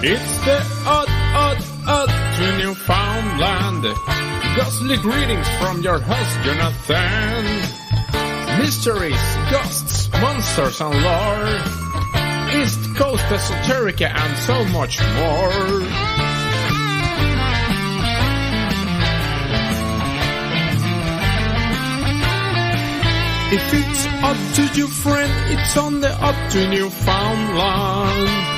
It's the odd to Newfoundland. Ghostly greetings from your host, Jonathan. Mysteries, ghosts, monsters and lore. East Coast esoterica and so much more. If it's odd to your friend, it's on the odd to Newfoundland.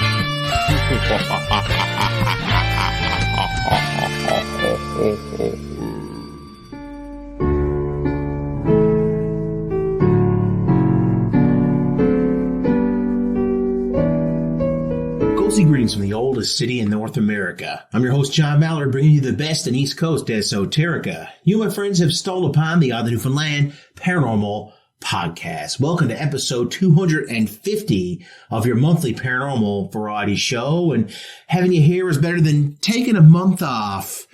Cozy greetings from the oldest city in North America. I'm your host, John Mallard, bringing you the best in East Coast esoterica. You, my friends, have stumbled upon the Odd Newfoundland Paranormal Podcast. Welcome to episode 250 of your monthly paranormal variety show. And having you here is better than taking a month off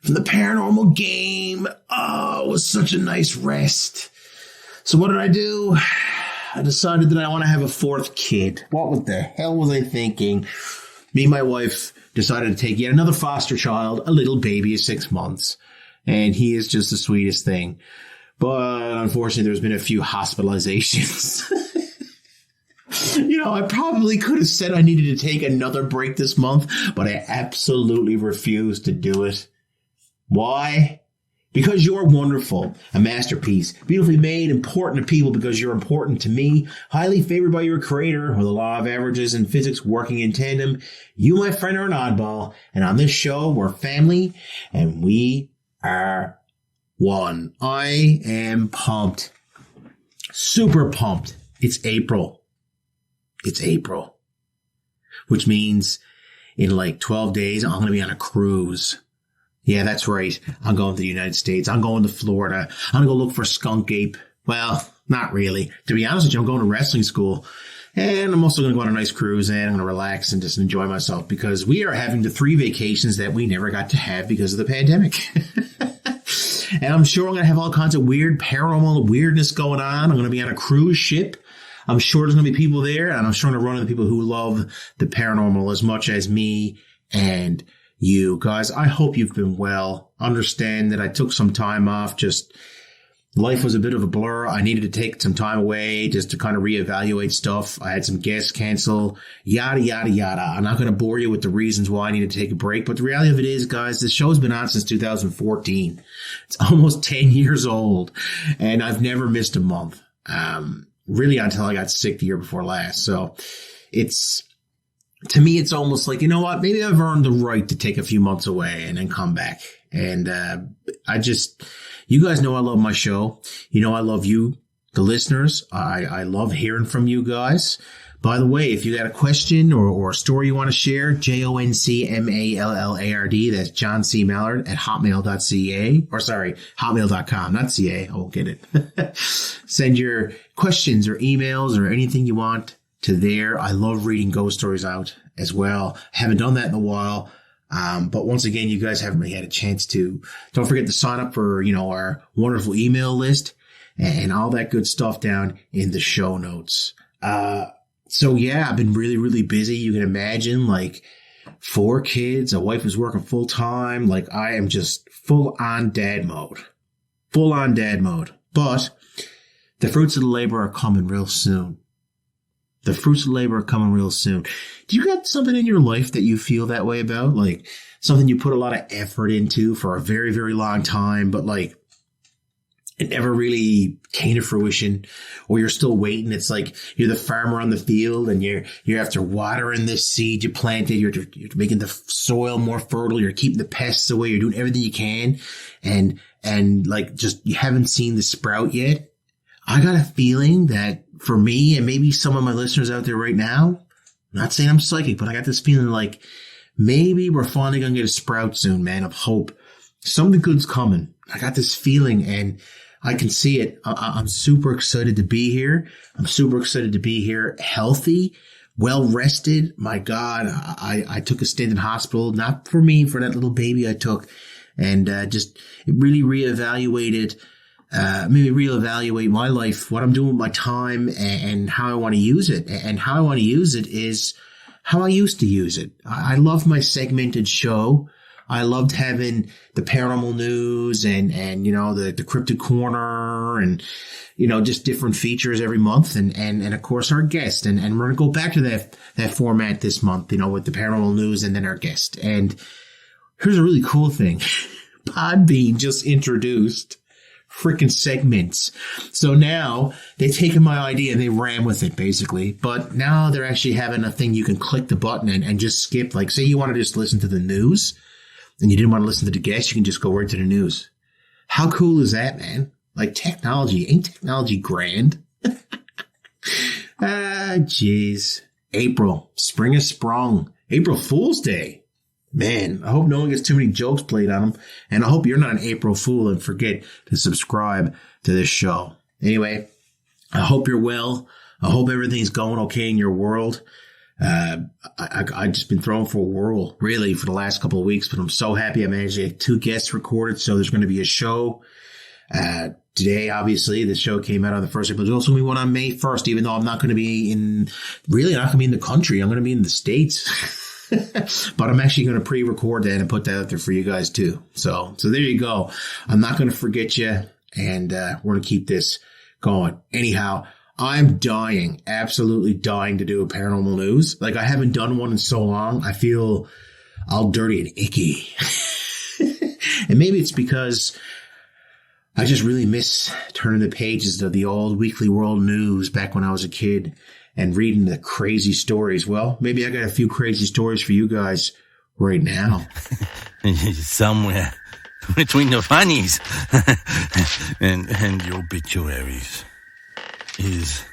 from the paranormal game. Oh, it was such a nice rest. So what did I do? I decided that I want to have a fourth kid. What the hell was I thinking? Me and my wife decided to take yet another foster child, a little baby of 6 months. And he is just the sweetest thing. But unfortunately, there's been a few hospitalizations. I probably could have said I needed to take another break this month, but I absolutely refused to do it. Why? Because you're wonderful, a masterpiece, beautifully made, important to people because you're important to me, highly favored by your creator, with the law of averages and physics working in tandem. You, my friend, are an oddball, and on this show, we're family, and we are one. I am pumped. Super pumped. It's April. Which means in like 12 days, I'm going to be on a cruise. Yeah, that's right. I'm going to the United States. I'm going to Florida. I'm going to go look for skunk ape. Well, not really. To be honest with you, I'm going to wrestling school. And I'm also going to go on a nice cruise and I'm going to relax and just enjoy myself because we are having the 3 vacations that we never got to have because of the pandemic. And I'm sure I'm going to have all kinds of weird paranormal weirdness going on. I'm going to be on a cruise ship. I'm sure there's going to be people there. And I'm sure I'm going to run into people who love the paranormal as much as me and you. Guys, I hope you've been well. Understand that I took some time off. Just life was a bit of a blur. I needed to take some time away just to kind of reevaluate stuff. I had some guests cancel, yada, yada, yada. I'm not going to bore you with the reasons why I needed to take a break. But the reality of it is, guys, this show's been on since 2014. It's almost 10 years old. And I've never missed a month. Really until I got sick the year before last. So to me, it's almost like, you know what? Maybe I've earned the right to take a few months away and then come back. And you guys know I love my show. You know I love you, the listeners. I love hearing from you guys. By the way, if you got a question or a story you want to share, JONCMALLARD, that's John C. Mallard at hotmail.ca, or sorry, hotmail.com, not CA. I won't get it. Send your questions or emails or anything you want to there. I love reading ghost stories out as well. Haven't done that in a while. But once again, you guys haven't really had a chance to. Don't forget to sign up for, our wonderful email list and all that good stuff down in the show notes. So yeah, I've been really, really busy. You can imagine, like 4 kids. A wife was working full time. Like I am just full on dad mode. But the fruits of the labor are coming real soon. Do you got something in your life that you feel that way about? Like something you put a lot of effort into for a very, very long time, but like it never really came to fruition, or you're still waiting. It's like you're the farmer on the field and you're after watering this seed you planted. You're making the soil more fertile. You're keeping the pests away. You're doing everything you can. And like just you haven't seen the sprout yet. I got a feeling that for me and maybe some of my listeners out there right now, I'm not saying I'm psychic, but I got this feeling like maybe we're finally going to get a sprout soon, man, of hope. Something good's coming. I got this feeling and I can see it. I'm super excited to be here. Healthy, well rested. My God, I took a stint in hospital, not for me, for that little baby I took, and just really reevaluated my life, what I'm doing with my time and how I want to use it. And how I want to use it is how I used to use it. I love my segmented show. I loved having the paranormal news and the Cryptid Corner and, just different features every month and of course our guest. And we're going to go back to that format this month, with the paranormal news and then our guest. And here's a really cool thing. Podbean just introduced freaking segments. So now they've taken my idea and they ran with it basically. But now they're actually having a thing you can click the button and just skip. Like say you want to just listen to the news and you didn't want to listen to the guest, you can just go right to the news. How cool is that, man? Like ain't technology grand? Jeez. April. Spring has sprung. April Fool's Day. Man, I hope no one gets too many jokes played on them. And I hope you're not an April Fool and forget to subscribe to this show. Anyway, I hope you're well. I hope everything's going okay in your world. I've just been thrown for a whirl, really, for the last couple of weeks, but I'm so happy I managed to get 2 guests recorded. So there's going to be a show, today, obviously. The show came out on the 1st, but there's also going to be one on May 1st, even though I'm not going to be in the country. I'm going to be in the States, but I'm actually going to pre-record that and put that out there for you guys too. So there you go. I'm not going to forget you, and, we're going to keep this going. Anyhow, I'm absolutely dying to do a paranormal news. Like I haven't done one in so long. I feel all dirty and icky. And maybe it's because I just really miss turning the pages of the old Weekly World News back when I was a kid and reading the crazy stories. Well, maybe I got a few crazy stories for you guys right now. Somewhere between the funnies and the obituaries is,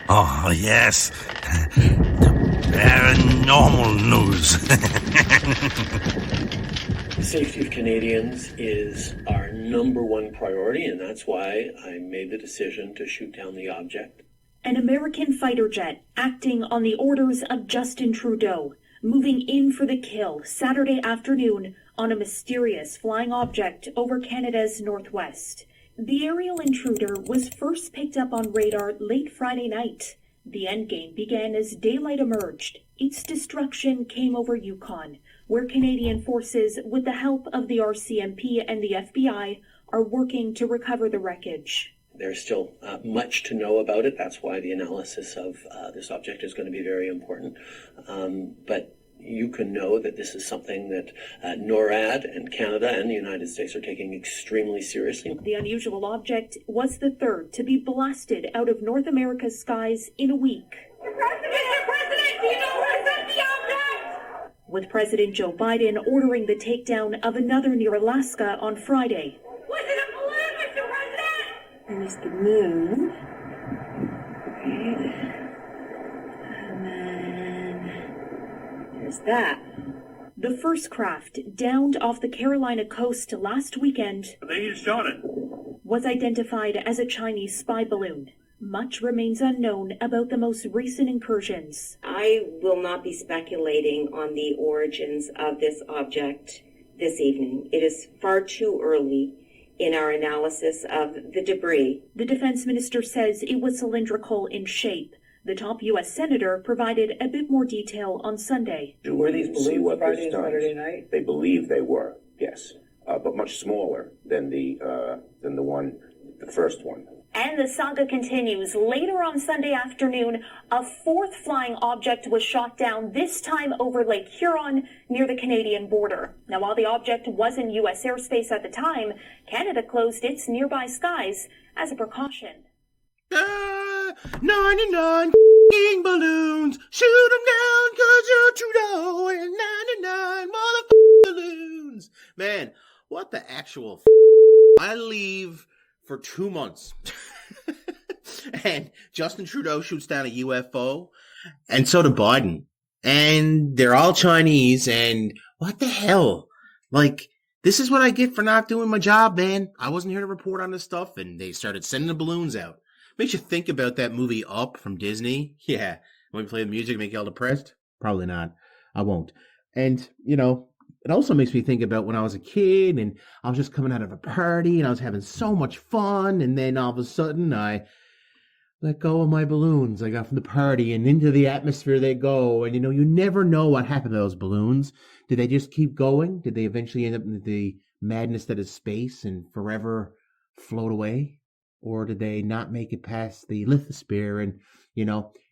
yes, the paranormal news. The safety of Canadians is our #1 priority, and that's why I made the decision to shoot down the object. An American fighter jet acting on the orders of Justin Trudeau, moving in for the kill Saturday afternoon on a mysterious flying object over Canada's northwest. The aerial intruder was first picked up on radar late Friday night. The endgame began as daylight emerged. Its destruction came over Yukon, where Canadian forces, with the help of the RCMP and the FBI, are working to recover the wreckage. There's still much to know about it. That's why the analysis of this object is going to be very important. But you can know that this is something that NORAD and Canada and the United States are taking extremely seriously. The unusual object was the third to be blasted out of North America's skies in a week. Mr. President, do you know where sent the object? With President Joe Biden ordering the takedown of another near Alaska on Friday. Was it a balloon, Mr. President? There's the moon. And then there's that. The first craft, downed off the Carolina coast last weekend, They just shot it. was identified as a Chinese spy balloon. Much remains unknown about the most recent incursions. I will not be speculating on the origins of this object this evening. It is far too early in our analysis of the debris. The defense minister says it was cylindrical in shape. The top U.S. senator provided a bit more detail on Sunday. Were these balloons Friday and Saturday night? They believe they were, yes, but much smaller than the first one. And the saga continues. Later on Sunday afternoon, a fourth flying object was shot down, this time over Lake Huron near the Canadian border. Now, while the object was in U.S. airspace at the time, Canada closed its nearby skies as a precaution. 99 balloons, shoot them down 'cause you're Trudeau and 99 balloons. Man, what the actual I leave for 2 months. And Justin Trudeau shoots down a UFO, and so did Biden. And they're all Chinese, and what the hell? Like, this is what I get for not doing my job, man. I wasn't here to report on this stuff, and they started sending the balloons out. Makes you think about that movie Up from Disney. Yeah. When we play the music, make you all depressed? Probably not. I won't. And, it also makes me think about when I was a kid and I was just coming out of a party and I was having so much fun. And then all of a sudden I let go of my balloons I got from the party, and into the atmosphere they go. And, you never know what happened to those balloons. Did they just keep going? Did they eventually end up in the madness that is space and forever float away? Or did they not make it past the lithosphere and,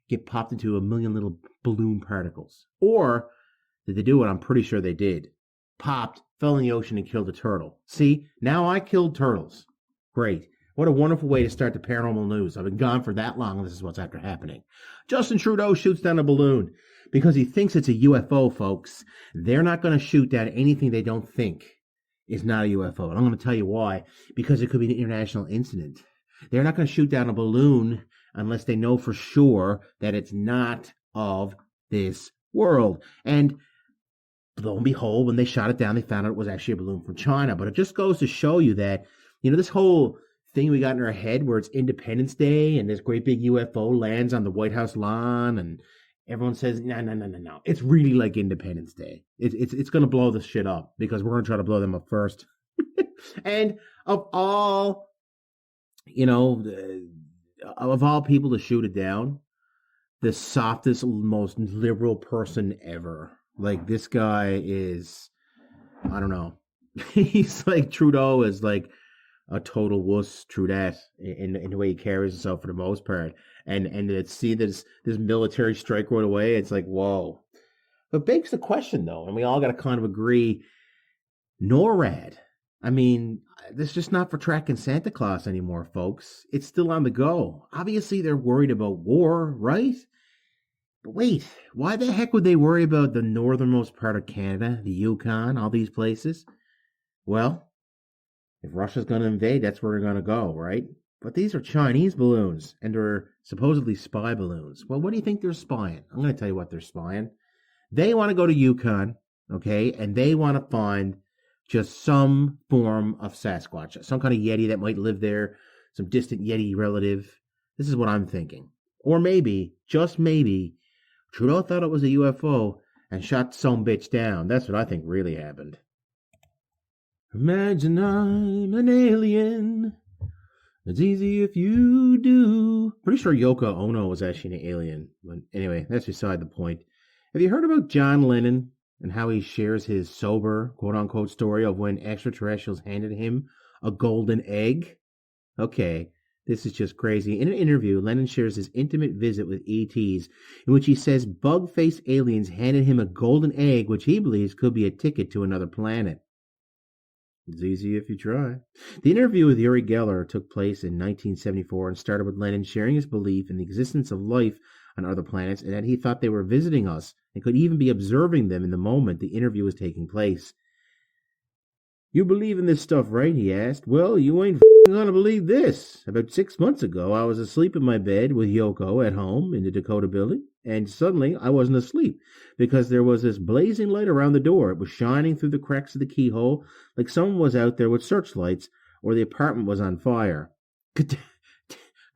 get popped into a million little balloon particles? Or did they do what I'm pretty sure they did? Popped, fell in the ocean, and killed a turtle. See, now I killed turtles. Great. What a wonderful way to start the paranormal news. I've been gone for that long, and this is what's after happening. Justin Trudeau shoots down a balloon because he thinks it's a UFO, folks. They're not going to shoot down anything they don't think is not a UFO. And I'm going to tell you why. Because it could be an international incident. They're not going to shoot down a balloon unless they know for sure that it's not of this world. And lo and behold, when they shot it down, they found out it was actually a balloon from China. But it just goes to show you that, this whole thing we got in our head where it's Independence Day and this great big UFO lands on the White House lawn and everyone says, no. It's really like Independence Day. It's going to blow this shit up because we're going to try to blow them up first. And of all, of all people to shoot it down, the softest, most liberal person ever. Like, this guy is, I don't know. He's like, Trudeau is like a total wuss, Trudette, in the way he carries himself for the most part. And to see this military strike right away, it's like, whoa. But begs the question, though, and we all got to kind of agree, NORAD. I mean, this is just not for tracking Santa Claus anymore, folks. It's still on the go. Obviously, they're worried about war, right? But wait, why the heck would they worry about the northernmost part of Canada, the Yukon, all these places? Well, if Russia's going to invade, that's where they're going to go, right? But these are Chinese balloons, and they're supposedly spy balloons. Well, what do you think they're spying? I'm going to tell you what they're spying. They want to go to Yukon, okay, and they want to find just some form of Sasquatch, some kind of Yeti that might live there, some distant Yeti relative. This is what I'm thinking. Or maybe, just maybe, Trudeau thought it was a UFO and shot some bitch down. That's what I think really happened. Imagine I'm an alien. It's easy if you do. Pretty sure Yoko Ono was actually an alien. But anyway, that's beside the point. Have you heard about John Lennon and how he shares his sober, quote-unquote, story of when extraterrestrials handed him a golden egg? Okay, this is just crazy. In an interview, Lennon shares his intimate visit with ETs, in which he says bug-faced aliens handed him a golden egg, which he believes could be a ticket to another planet. It's easy if you try. The interview with Uri Geller took place in 1974 and started with Lennon sharing his belief in the existence of life on other planets and that he thought they were visiting us and could even be observing them in the moment the interview was taking place. You believe in this stuff, right? He asked. Well, you ain't gonna believe this. About 6 months ago, I was asleep in my bed with Yoko at home in the Dakota building, and suddenly I wasn't asleep because there was this blazing light around the door. It was shining through the cracks of the keyhole like someone was out there with searchlights or the apartment was on fire.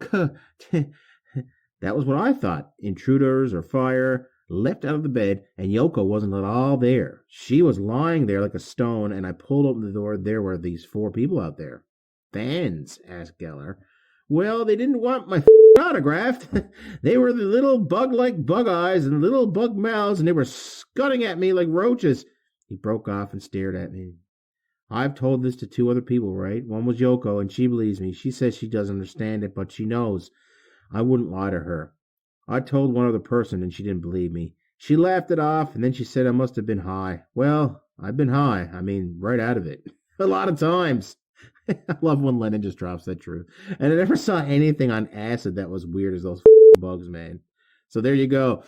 That was what I thought. Intruders or fire leapt out of the bed, and Yoko wasn't at all there. She was lying there like a stone, and I pulled open the door. There were these 4 people out there. Fans? Asked Geller. Well, they didn't want my autograph. They were the little bug-like bug eyes and little bug mouths, and they were scudding at me like roaches. He broke off and stared at me. I've told this to 2 other people, right? One was Yoko, and she believes me. She says she doesn't understand it, but she knows. I wouldn't lie to her. I told one other person, and she didn't believe me. She laughed it off, and then she said I must have been high. Well, I've been high. I mean, right out of it. A lot of times. I love when Lennon just drops that truth. And I never saw anything on acid that was weird as those bugs, man. So there you go.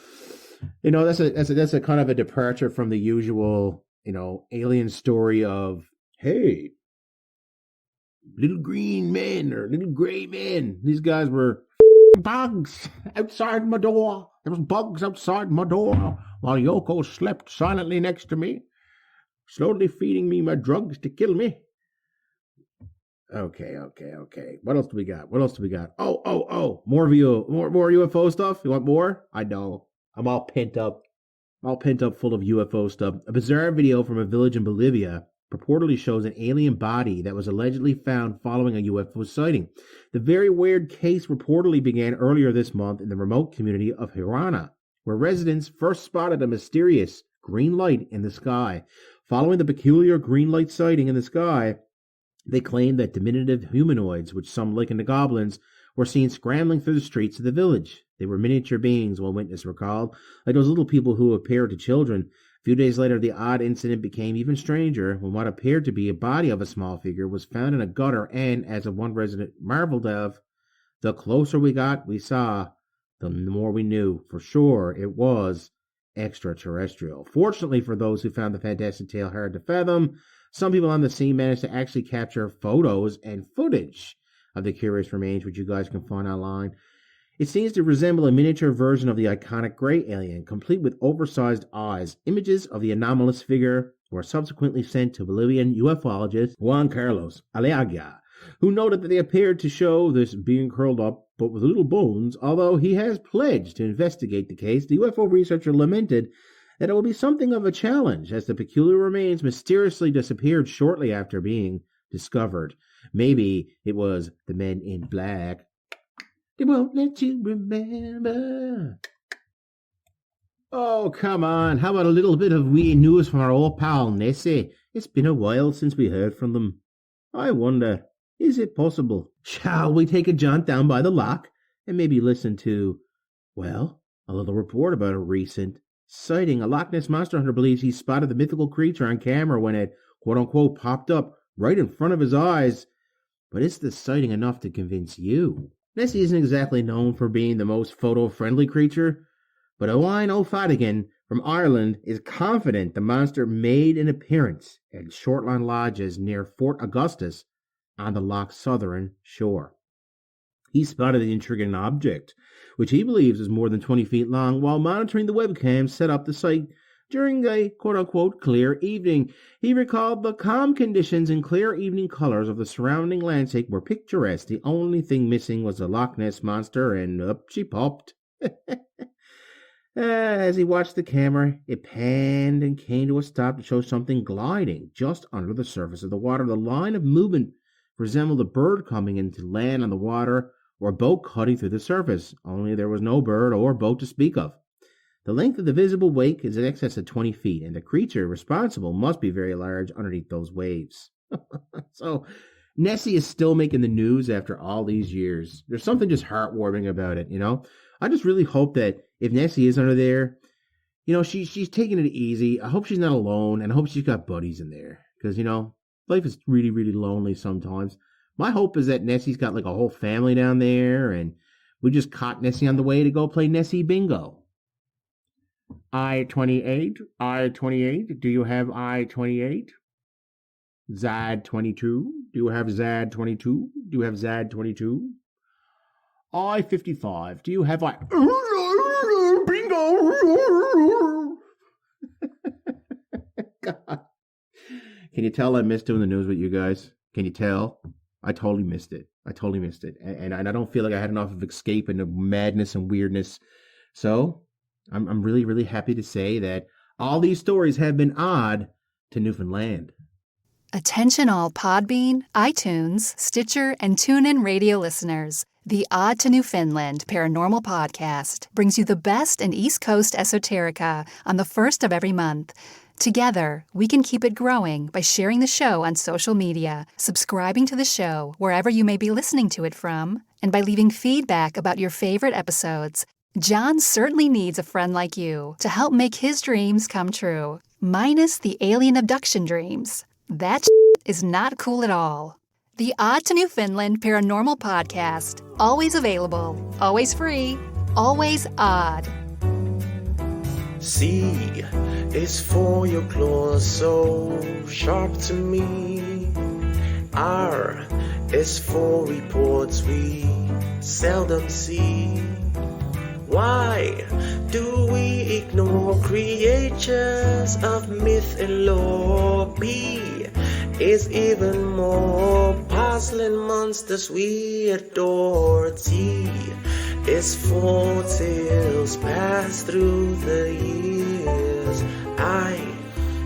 That's a kind of a departure from the usual, alien story of, hey, little green men or little gray men. These guys were bugs outside my door. There was bugs outside my door while Yoko slept silently next to me, slowly feeding me my drugs to kill me. Okay. What else do we got? Oh, more UFO stuff? You want more? I know. I'm all pent up full of UFO stuff. A bizarre video from a village in Bolivia purportedly shows an alien body that was allegedly found following a UFO sighting. The very weird case reportedly began earlier this month in the remote community of Hirana, where residents first spotted a mysterious green light in the sky. Following the peculiar green light sighting in the sky, they claimed that diminutive humanoids, which some likened to goblins, were seen scrambling through the streets of the village. They were miniature beings, one witness recalled, like those little people who appeared to children. A few days later, the odd incident became even stranger when what appeared to be a body of a small figure was found in a gutter, and, as of one resident marveled of, the closer we got, we saw, the more we knew. For sure, it was extraterrestrial. Fortunately for those who found the fantastic tale hard to fathom, some people on the scene managed to actually capture photos and footage of the curious remains, which you guys can find online. It seems to resemble a miniature version of the iconic gray alien, complete with oversized eyes. Images of the anomalous figure were subsequently sent to Bolivian ufologist Juan Carlos Aliaga, who noted that they appeared to show this being curled up but with little bones. Although he has pledged to investigate the case, the UFO researcher lamented that it will be something of a challenge, as the peculiar remains mysteriously disappeared shortly after being discovered. Maybe it was the men in black. They won't let you remember. Oh, come on. How about a little bit of wee news from our old pal Nessie? It's been a while since we heard from them. I wonder, is it possible? Shall we take a jaunt down by the loch and maybe listen to, well, a little report about a recent sighting? A Loch Ness monster hunter believes he spotted the mythical creature on camera when it, quote-unquote, popped up right in front of his eyes. But is the sighting enough to convince you? Nessie isn't exactly known for being the most photo-friendly creature, but Owain O'Fadigan from Ireland is confident the monster made an appearance at Shortland Lodges near Fort Augustus on the loch's southern shore. He spotted the intriguing object, which he believes is more than 20 feet long, while monitoring the webcam set up the site during a quote-unquote clear evening. He recalled the calm conditions and clear evening colors of the surrounding landscape were picturesque. The only thing missing was the Loch Ness monster, and up she popped. As he watched the camera, it panned and came to a stop to show something gliding just under the surface of the water. The line of movement resembled a bird coming in to land on the water or a boat cutting through the surface, only there was no bird or boat to speak of. The length of the visible wake is in excess of 20 feet, and the creature responsible must be very large underneath those waves. So, Nessie is still making the news after all these years. There's something just heartwarming about it, you know? I just really hope that if Nessie is under there, you know, she's taking it easy. I hope she's not alone, and I hope she's got buddies in there. Because, you know, life is really, really lonely sometimes. My hope is that Nessie's got like a whole family down there, and we just caught Nessie on the way to go play Nessie Bingo. I-28, I-28, do you have I-28? ZAD-22, do you have ZAD-22? Do you have ZAD-22? I-55, do you have Bingo! God. Can you tell I missed doing the news with you guys? Can you tell? I totally missed it. And I don't feel like I had enough of escape into madness and weirdness. So I'm really, really happy to say that all these stories have been odd to Newfoundland. Attention all Podbean, iTunes, Stitcher, and TuneIn radio listeners. The Odd to Newfoundland Paranormal Podcast brings you the best in East Coast esoterica on the first of every month. Together, we can keep it growing by sharing the show on social media, subscribing to the show wherever you may be listening to it from, and by leaving feedback about your favorite episodes. John certainly needs a friend like you to help make his dreams come true, minus the alien abduction dreams. That is not cool at all. The Odd to Newfoundland Paranormal Podcast. Always available, always free, always odd. C is for your claws, so sharp to me. R is for reports we seldom see. Why do we ignore creatures of myth and lore? B is even more puzzling monsters we adore. T is for tales passed through the years. I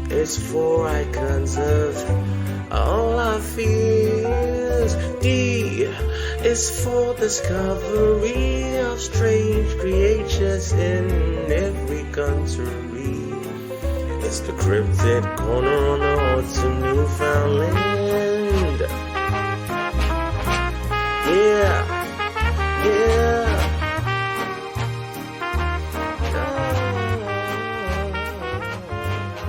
is is for icons of all our fears. D is for discovery of strange creatures in every country. It's the Cryptid Corner on the road to Newfoundland. Yeah, yeah.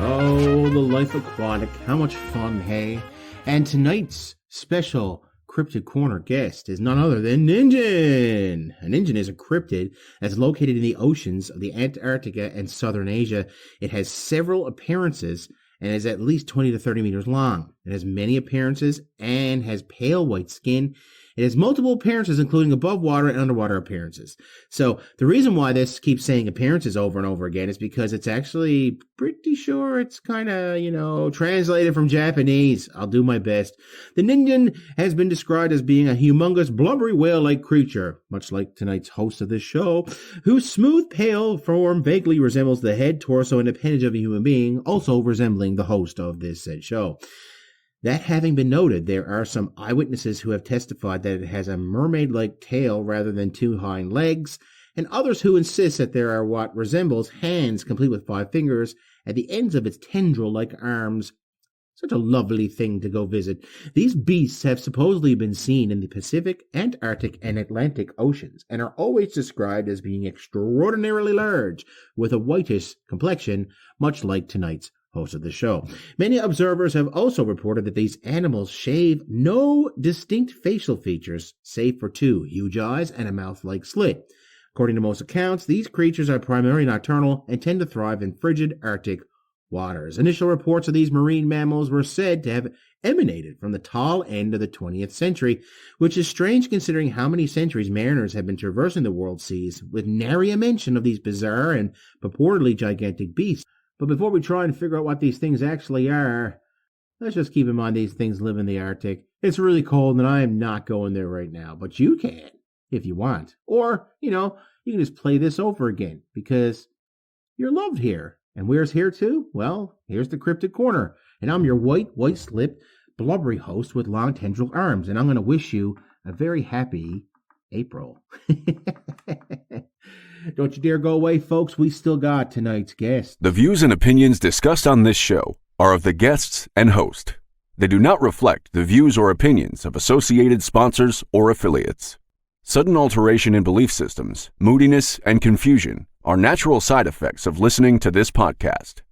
Oh, the life aquatic. How much fun, hey? And tonight's special Cryptid Corner guest is none other than Ningen. An Ningen is a cryptid that's located in the oceans of the Antarctica and southern Asia. It has several appearances and is at least 20 to 30 meters long. It has many appearances and has pale white skin. It has multiple appearances, including above water and underwater appearances. So the reason why this keeps saying appearances over and over again is because it's actually pretty sure it's kind of, translated from Japanese. I'll do my best. The Ningen has been described as being a humongous, blubbery whale-like creature, much like tonight's host of this show, whose smooth, pale form vaguely resembles the head, torso, and appendage of a human being, also resembling the host of this said show. That having been noted, there are some eyewitnesses who have testified that it has a mermaid-like tail rather than two hind legs, and others who insist that there are what resembles hands complete with 5 fingers at the ends of its tendril-like arms. Such a lovely thing to go visit. These beasts have supposedly been seen in the Pacific, Antarctic, and Atlantic Oceans, and are always described as being extraordinarily large, with a whitish complexion, much like tonight's host of the show. Many observers have also reported that these animals shave no distinct facial features, save for 2 huge eyes and a mouth-like slit. According to most accounts, these creatures are primarily nocturnal and tend to thrive in frigid Arctic waters. Initial reports of these marine mammals were said to have emanated from the tall end of the 20th century, which is strange considering how many centuries mariners have been traversing the world seas, with nary a mention of these bizarre and purportedly gigantic beasts. But before we try and figure out what these things actually are, let's just keep in mind these things live in the Arctic. It's really cold and I am not going there right now, but you can if you want. Or, you can just play this over again because you're loved here. And where's here too? Well, here's the Cryptid Corner. And I'm your white-slipped, blubbery host with long tendril arms. And I'm going to wish you a very happy April. Don't you dare go away, folks. We still got tonight's guest. The views and opinions discussed on this show are of the guests and host. They do not reflect the views or opinions of associated sponsors or affiliates. Sudden alteration in belief systems, moodiness, and confusion are natural side effects of listening to this podcast.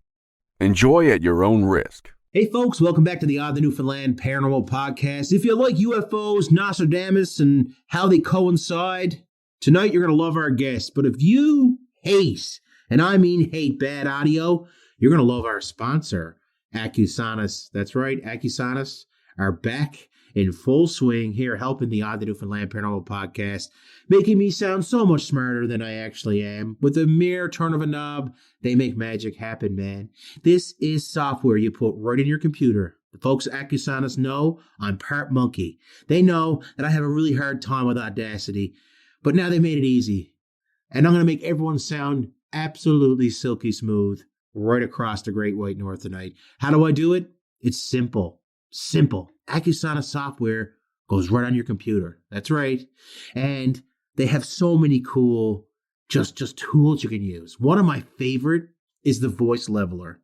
Enjoy at your own risk. Hey folks, welcome back to the Odd the Newfoundland Paranormal Podcast. If you like UFOs, Nostradamus, and how they coincide, tonight you're going to love our guest. But if you hate, and I mean hate, bad audio, you're going to love our sponsor, Acusanus. That's right, Acusanus are back in full swing here helping the Odd the Newfoundland Paranormal Podcast, making me sound so much smarter than I actually am. With a mere turn of a knob, they make magic happen, man. This is software you put right in your computer. The folks at Acusanus know I'm part monkey. They know that I have a really hard time with Audacity, but now they made it easy. And I'm going to make everyone sound absolutely silky smooth right across the Great White North tonight. How do I do it? It's simple. Simple. Acusanus software goes right on your computer. That's right. And they have so many cool just tools you can use. One of my favorite is the voice leveler.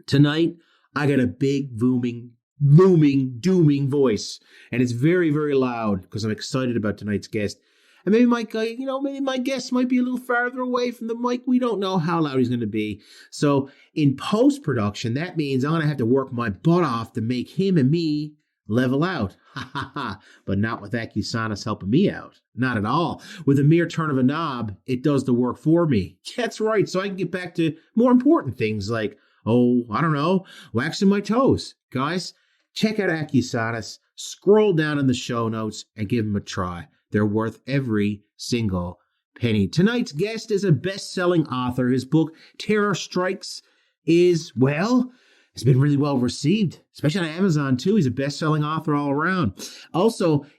Tonight, I got a big, booming, dooming voice. And it's very, very loud because I'm excited about tonight's guest. And maybe maybe my guest might be a little farther away from the mic. We don't know how loud he's going to be. So in post-production, that means I'm going to have to work my butt off to make him and me level out. Ha ha ha. But not with Acusanus helping me out. Not at all. With a mere turn of a knob, it does the work for me. That's right. So I can get back to more important things like, waxing my toes. Guys, check out Acusanus. Scroll down in the show notes and give them a try. They're worth every single penny. Tonight's guest is a best-selling author. His book, Terror Strikes, it's been really well received, especially on Amazon, too. He's a best-selling author all around.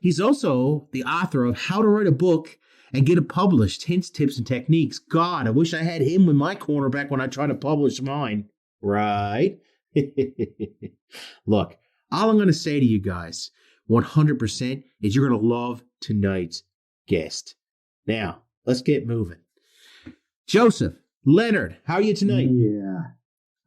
He's also the author of How to Write a Book and Get It Published, Hints, Tips, and Techniques. God, I wish I had him in my corner back when I tried to publish mine. Right? Look, all I'm going to say to you guys, 100%, is you're going to love tonight's guest. Now, let's get moving. Joseph, Leonard, how are you tonight? Yeah,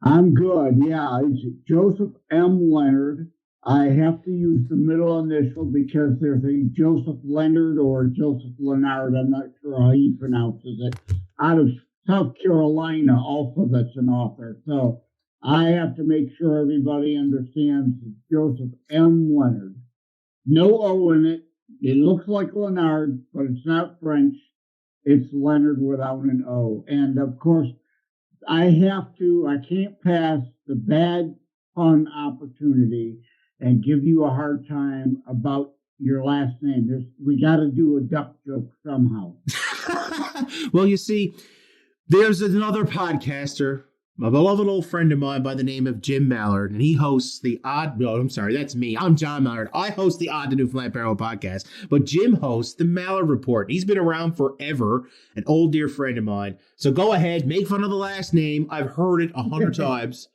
I'm good. Yeah, it's Joseph M Lenard. I have to use the middle initial because there's a Joseph Lenard or Joseph Lenard, I'm not sure how he pronounces it, out of South Carolina also that's an author. So I have to make sure everybody understands Joseph M Lenard. No O in it. It looks like Lenard, but it's not French. It's Leonard without an O. And of course, I can't pass the bad pun opportunity and give you a hard time about your last name. We got to do a duck joke somehow. Well, you see, there's another podcaster, a beloved old friend of mine by the name of Jim Mallard, and he hosts that's me. I'm John Mallard. I host the Odd to Newfoundland Paranormal podcast, but Jim hosts the Mallard Report. He's been around forever, an old dear friend of mine. So go ahead, make fun of the last name. I've heard it 100 times.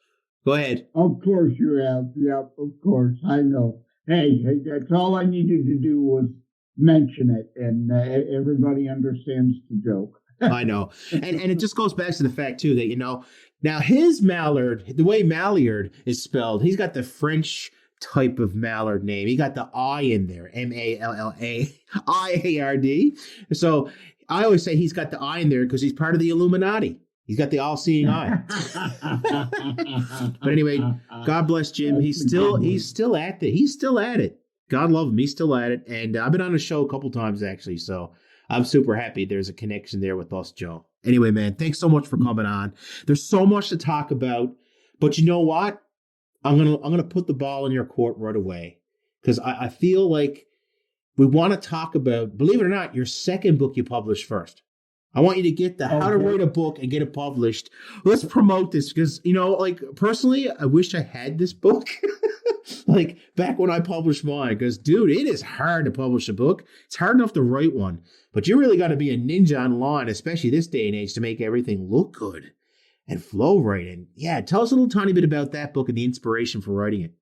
Go ahead. Of course you have. Yep, of course. I know. Hey, that's all I needed to do was mention it, and everybody understands the joke. I know. And it just goes back to the fact, too, that, now his Mallard, the way Mallard is spelled, he's got the French type of Mallard name. He got the I in there, Mallard. So I always say he's got the I in there because he's part of the Illuminati. He's got the all-seeing eye. But anyway, God bless Jim. He's still at it. He's still at it. God love him. He's still at it. And I've been on the show a couple times, actually. So I'm super happy there's a connection there with us, Joe. Anyway, man, thanks so much for coming on. There's so much to talk about. But you know what? I'm gonna put the ball in your court right away. Because I feel like we want to talk about, believe it or not, your second book you published first. I want you to get how to write a book and get it published. Let's promote this because, personally, I wish I had this book like back when I published mine because, dude, it is hard to publish a book. It's hard enough to write one, but you really got to be a ninja online, especially this day and age, to make everything look good and flow right. And yeah, tell us a little tiny bit about that book and the inspiration for writing it.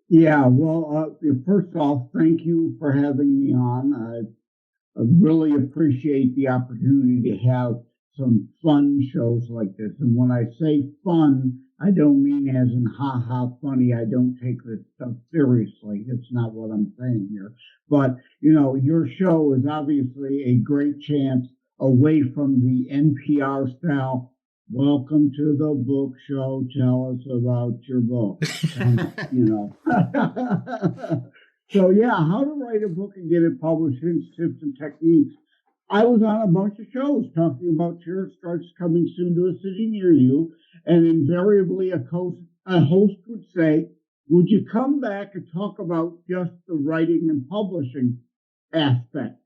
Yeah, well, first off, thank you for having me on. I really appreciate the opportunity to have some fun shows like this. And when I say fun, I don't mean as in ha-ha funny. I don't take this stuff seriously. That's not what I'm saying here. But, your show is obviously a great chance away from the NPR style, welcome to the book show, tell us about your book. So, yeah, how to write a book and get it published, hints, tips, and techniques. I was on a bunch of shows talking about cherished strikes coming soon to a city near you, and invariably a host would say, would you come back and talk about just the writing and publishing aspect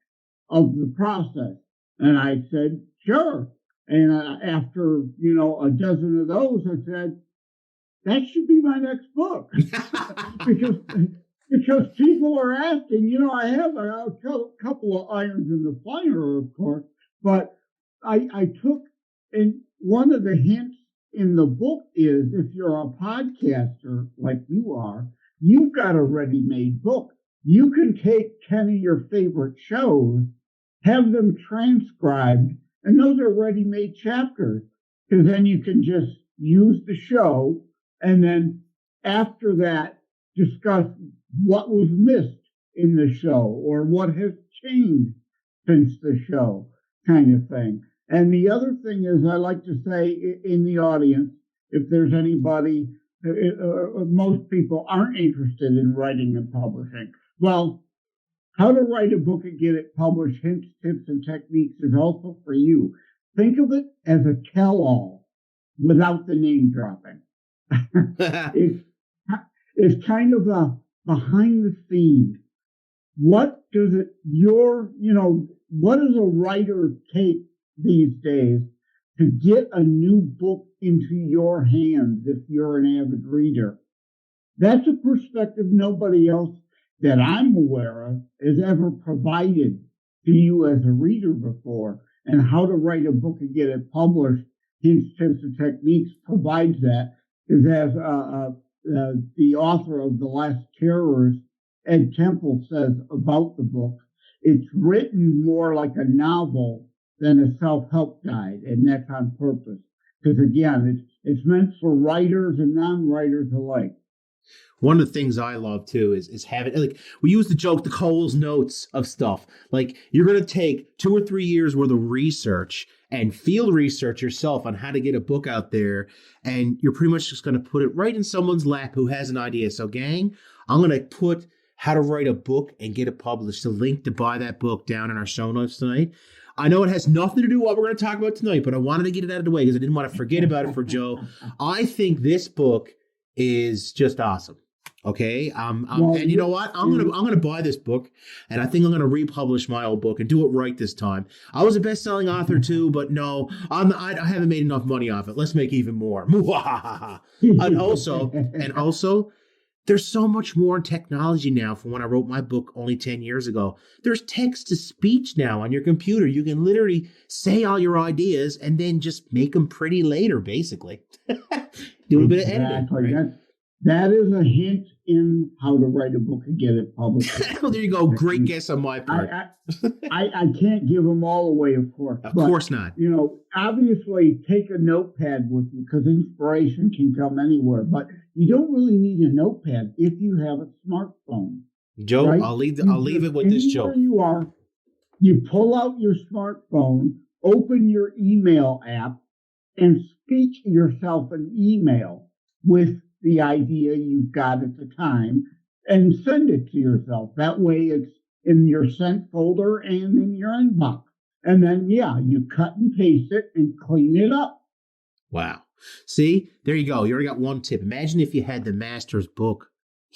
of the process? And I said, sure. And after, a dozen of those, I said, that should be my next book. Because people are asking, I have a couple of irons in the fire, of course, but I took, and one of the hints in the book is if you're a podcaster like you are, you've got a ready-made book. You can take 10 of your favorite shows, have them transcribed, and those are ready-made chapters, because then you can just use the show, and then after that, discuss what was missed in the show or what has changed since the show, kind of thing. And the other thing is, I like to say in the audience, if there's anybody, most people aren't interested in writing and publishing. Well, how to write a book and get it published, hints, tips, and techniques is also for you. Think of it as a tell-all without the name dropping. It's kind of a behind the scenes. What does what does a writer take these days to get a new book into your hands if you're an avid reader? That's a perspective nobody else that I'm aware of has ever provided to you as a reader before. And how to write a book and get it published, hints, tips, and techniques provides that. is as the author of The Last Terrorist, Ed Temple, says about the book, it's written more like a novel than a self-help guide, and that's on purpose. Because again, it's meant for writers and non-writers alike. One of the things I love too is having, like, we use the joke, the Cole's notes of stuff. Like, you're going to take 2 or 3 years worth of research and field research yourself on how to get a book out there, and you're pretty much just going to put it right in someone's lap who has an idea. So, gang, I'm going to put how to write a book and get it published, the link to buy that book down in our show notes tonight. I know it has nothing to do with what we're going to talk about tonight, but I wanted to get it out of the way because I didn't want to forget about it for Joe. I think this book is just awesome. Okay. And you know what? I'm gonna buy this book, and I think I'm gonna republish my old book and do it right this time. I was a best-selling author too, but no, I haven't made enough money off it. Let's make even more. and also, there's so much more technology now from when I wrote my book only 10 years ago. There's text to speech now on your computer. You can literally say all your ideas and then just make them pretty later, basically. Do a bit of editing. Right? That is a hint in how to write a book and get it published. Well, there you go. Great guess on my part. I can't give them all away, of course. Of course not. You know, obviously take a notepad with you because inspiration can come anywhere. But you don't really need a notepad if you have a smartphone. Joe, right? I'll leave it with this, Joe. You are. You pull out your smartphone, open your email app, and speak yourself an email with the idea you've got at the time, and send it to yourself. That way it's in your sent folder and in your inbox. And then, you cut and paste it and clean it up. Wow. See, there you go. You already got one tip. Imagine if you had the master's book.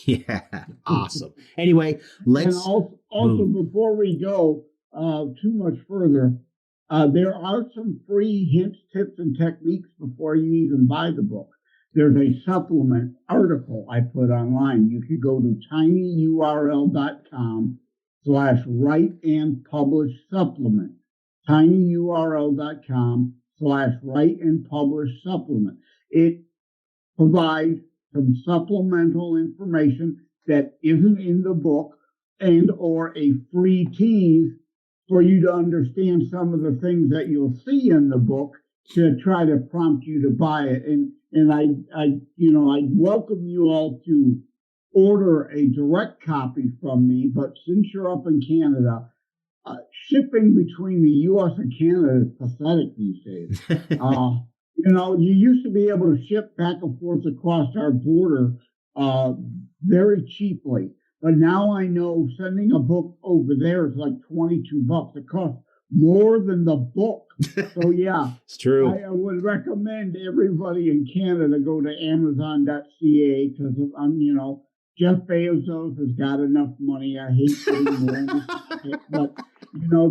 Yeah, awesome. Anyway, let's... And also before we go too much further, there are some free hints, tips, and techniques before you even buy the book. There's a supplement article I put online. You could go to tinyurl.com/write and publish supplement. tinyurl.com/write and publish supplement. It provides some supplemental information that isn't in the book and or a free tease for you to understand some of the things that you'll see in the book to try to prompt you to buy it. And I welcome you all to order a direct copy from me. But since you're up in Canada, shipping between the U.S. and Canada is pathetic these days. You used to be able to ship back and forth across our border very cheaply. But now I know sending a book over there is like $22. It costs more than the book. So it's true. I would recommend everybody in Canada go to Amazon.ca because Jeff Bezos has got enough money. I hate putting more, but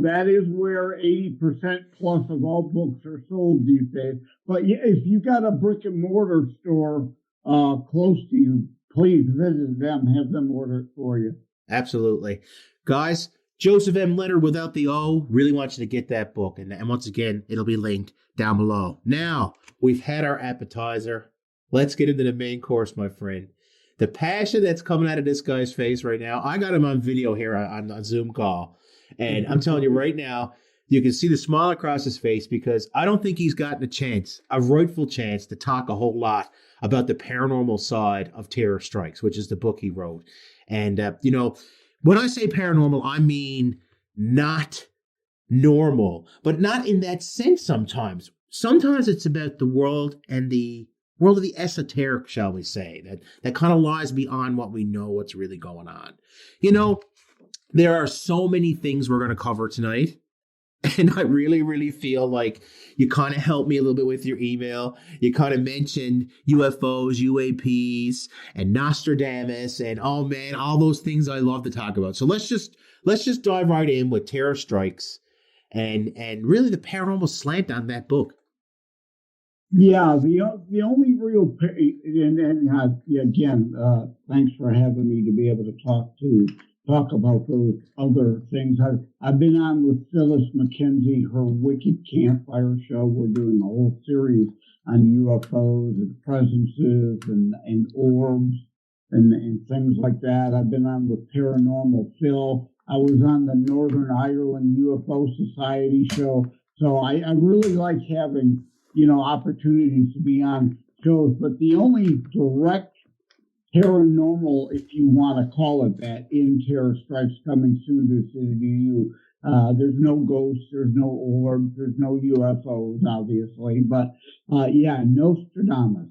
that is where 80% plus of all books are sold these days. But if you got a brick and mortar store close to you, please visit them. Have them order it for you. Absolutely, guys. Joseph M Lenard without the O. Really want you to get that book. And once again, it'll be linked down below. Now, we've had our appetizer. Let's get into the main course, my friend. The passion that's coming out of this guy's face right now. I got him on video here on a Zoom call. And I'm telling you right now, you can see the smile across his face because I don't think he's gotten a rightful chance to talk a whole lot about the paranormal side of Terror Strikes, which is the book he wrote. And, when I say paranormal, I mean not normal, but not in that sense sometimes. Sometimes it's about the world and the world of the esoteric, shall we say, that kind of lies beyond what we know what's really going on. There are so many things we're going to cover tonight. And I really, really feel like you kind of helped me a little bit with your email. You kind of mentioned UFOs, UAPs, and Nostradamus, and all those things I love to talk about. So let's just dive right in with Terror Strikes and really the paranormal slant on that book. Yeah, the only real again, thanks for having me to be able to talk to talk about those other things. I've been on with Phyllis McKenzie, her Wicked Campfire show. We're doing a whole series on UFOs and presences and orbs and things like that. I've been on with Paranormal Phil. I was on the Northern Ireland UFO Society show. So I really like having, opportunities to be on shows. But the only direct paranormal, if you want to call it that, in Terror Strikes coming soon to the city near you. There's no ghosts, there's no orbs, there's no UFOs, obviously. But Nostradamus,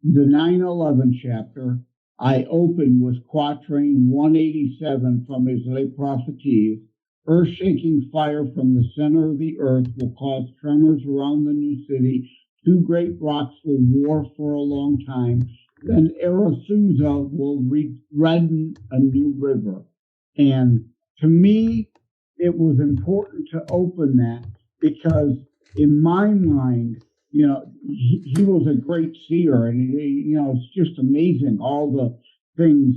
the 9/11 chapter, I open with quatrain 187 from his Les Prophéties. Earth-shaking fire from the center of the earth will cause tremors around the new city. Two great rocks will war for a long time. Then Arethusa will redden a new river. And to me, it was important to open that because in my mind, he was a great seer, and it's just amazing all the things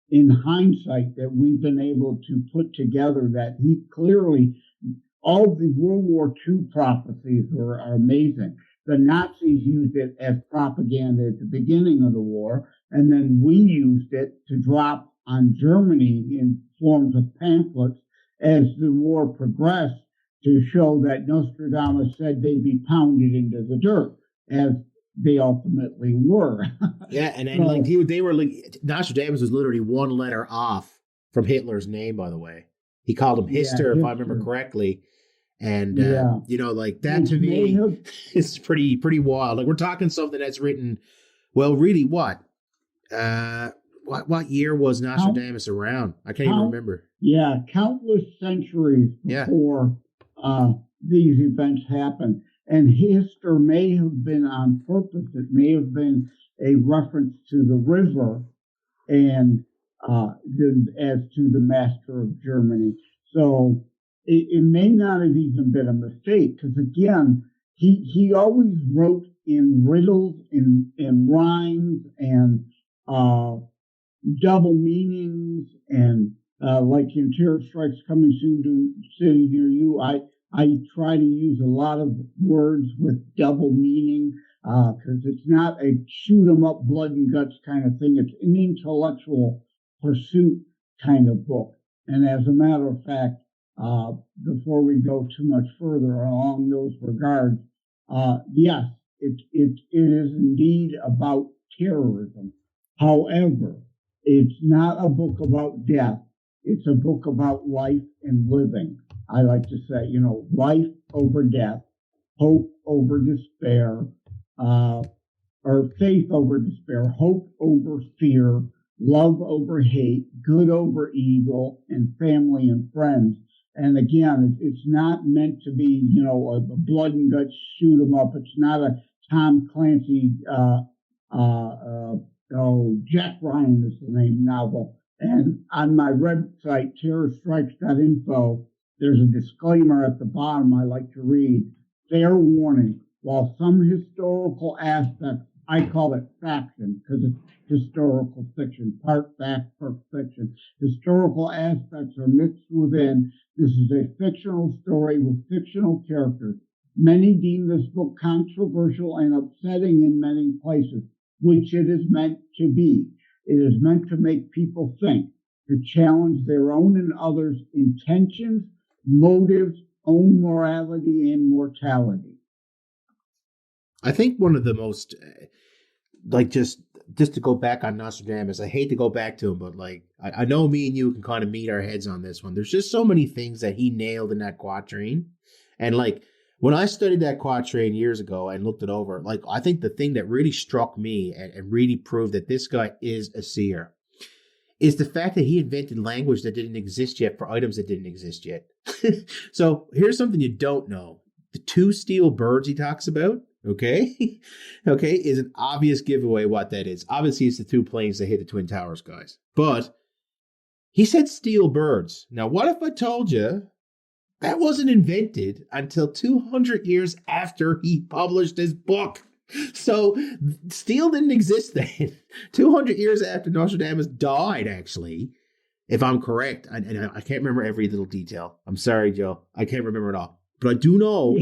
in hindsight that we've been able to put together. That he clearly, all the World War II prophecies are amazing. The Nazis used it as propaganda at the beginning of the war, and then we used it to drop on Germany in forms of pamphlets as the war progressed, to show that Nostradamus said they'd be pounded into the dirt, as they ultimately were. Yeah, and they were like, Nostradamus was literally one letter off from Hitler's name, by the way. He called him Hister, if I remember correctly. And, that to me is pretty wild. Like, we're talking something that's written, well, really what year was Nostradamus around? I can't even remember. Yeah, countless centuries before these events happened. And Hister may have been on purpose. It may have been a reference to the river and as to the master of Germany. So it may not have even been a mistake, because again, he always wrote in riddles, in rhymes, and double meanings, and like in Terror Strikes Coming Soon to City Near You, I try to use a lot of words with double meaning, because it's not a shoot 'em up, blood and guts kind of thing. It's an intellectual pursuit kind of book. And as a matter of fact, before we go too much further along those regards, yes, it is indeed about terrorism. However, it's not a book about death. It's a book about life and living. I like to say, life over death, hope over despair, or faith over despair, hope over fear, love over hate, good over evil, and family and friends. And again, it's not meant to be, a blood and guts shoot 'em up. It's not a Tom Clancy, Jack Ryan is the name novel. And on my website, terrorstrikes.info, there's a disclaimer at the bottom I like to read. Fair warning, while some historical aspects, I call it faction because it's historical fiction, part fact, part fiction. Historical aspects are mixed within. This is a fictional story with fictional characters. Many deem this book controversial and upsetting in many places, which it is meant to be. It is meant to make people think, to challenge their own and others' intentions, motives, own morality, and mortality. I think one of the most, just to go back on Nostradamus, I hate to go back to him, but I know me and you can kind of meet our heads on this one. There's just so many things that he nailed in that quatrain. And when I studied that quatrain years ago and looked it over, I think the thing that really struck me and really proved that this guy is a seer is the fact that he invented language that didn't exist yet for items that didn't exist yet. So here's something you don't know. The two steel birds he talks about, okay, is an obvious giveaway what that is. Obviously, it's the two planes that hit the Twin Towers, guys. But he said steel birds. Now, what if I told you that wasn't invented until 200 years after he published his book? So steel didn't exist then. 200 years after Nostradamus died, actually, if I'm correct. I can't remember every little detail. I'm sorry, Joe. I can't remember it all. But I do know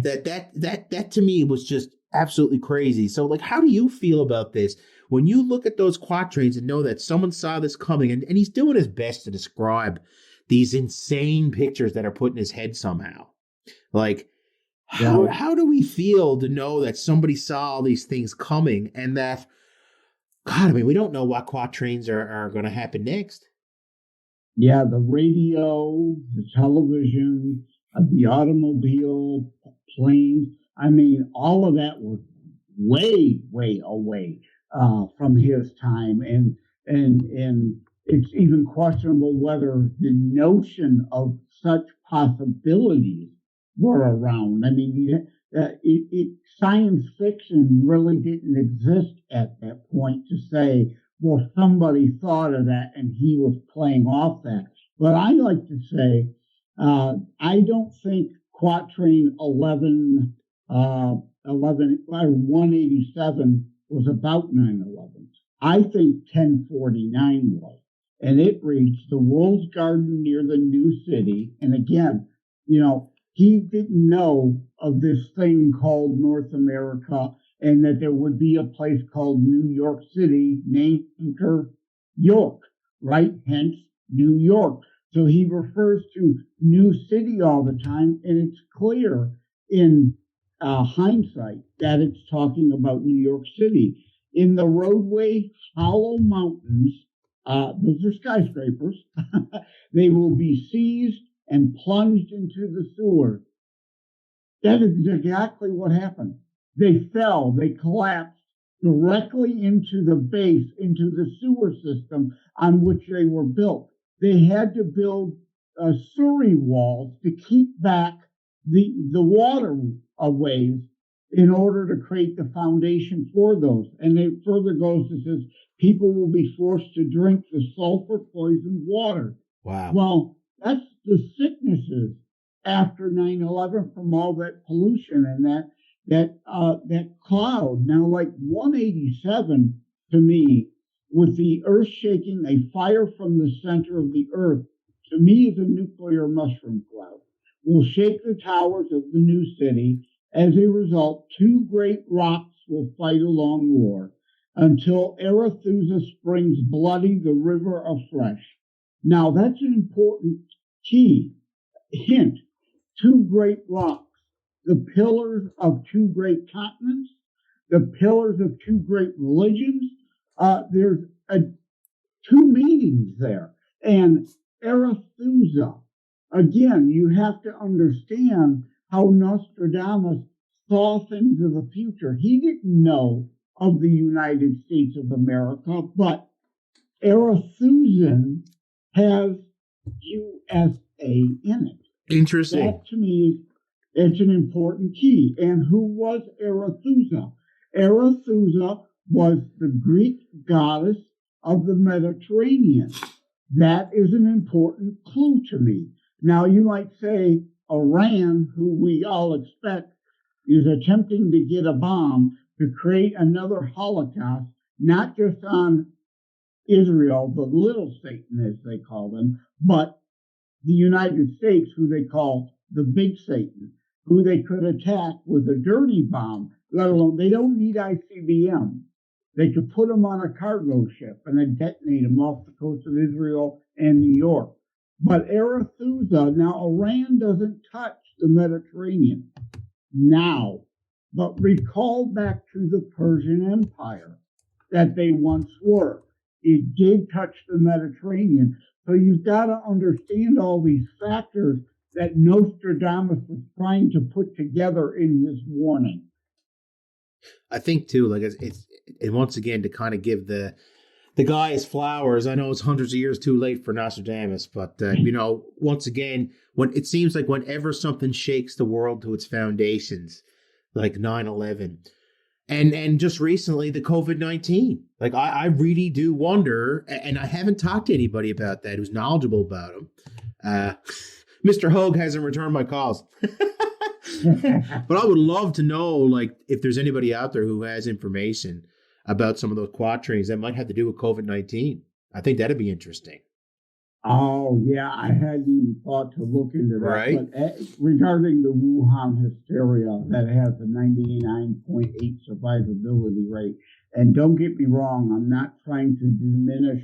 that to me was just absolutely crazy. So, like, how do you feel about this? When you look at those quatrains and know that someone saw this coming, and he's doing his best to describe these insane pictures that are put in his head somehow. Like, how do we feel to know that somebody saw all these things coming and that, God, I mean, we don't know what quatrains are going to happen next. Yeah, the radio, the television, the automobile, planes. I mean, all of that was way, way away from his time. And it's even questionable whether the notion of such possibilities were around. I mean, science fiction really didn't exist at that point to say, well, somebody thought of that and he was playing off that. But I like to say, I don't think quatrain 187 was about 9/11. I think 1049 was. And it reads, the world's garden near the new city. And again, he didn't know of this thing called North America and that there would be a place called New York City named after York, right? Hence, New York. So he refers to New City all the time, and it's clear in hindsight that it's talking about New York City. In the roadway, hollow mountains, those are skyscrapers, they will be seized and plunged into the sewer. That is exactly what happened. They fell, they collapsed directly into the base, into the sewer system on which they were built. They had to build Surrey walls to keep back the waterways in order to create the foundation for those. And it further goes and says, people will be forced to drink the sulfur poisoned water. Wow. Well, that's the sicknesses after 9/11 from all that pollution and that cloud. Now, like 187 to me, with the earth shaking, a fire from the center of the earth, to me is a nuclear mushroom cloud, will shake the towers of the new city. As a result, two great rocks will fight a long war until Arethusa springs bloody the river afresh. Now, that's an important key hint. Two great rocks, the pillars of two great continents, the pillars of two great religions. There's two meanings there. And Arethusa, again, you have to understand how Nostradamus saw things of the future. He didn't know of the United States of America, but Arethusan has USA in it. Interesting. That to me is an important key. And who was Arethusa? Arethusa was the Greek goddess of the Mediterranean. That is an important clue to me. Now, you might say Iran, who we all expect, is attempting to get a bomb to create another Holocaust, not just on Israel, the little Satan, as they call them, but the United States, who they call the big Satan, who they could attack with a dirty bomb, let alone, they don't need ICBM. They could put them on a cargo ship and then detonate them off the coast of Israel and New York. But Arethusa, now Iran doesn't touch the Mediterranean now, but recall back to the Persian Empire that they once were. It did touch the Mediterranean. So you've got to understand all these factors that Nostradamus was trying to put together in his warning. I think too, like it's and once again to kind of give the guy his flowers. I know it's hundreds of years too late for Nostradamus, but once again, when it seems like whenever something shakes the world to its foundations, like 9/11, and just recently the COVID-19, like I really do wonder, and I haven't talked to anybody about that who's knowledgeable about him. Mr. Hogue hasn't returned my calls. But I would love to know, like, if there's anybody out there who has information about some of those quatrains that might have to do with COVID-19. I think that'd be interesting. Oh, yeah, I hadn't even thought to look into that. Right. But regarding the Wuhan hysteria, that has a 99.8 survivability rate. And don't get me wrong, I'm not trying to diminish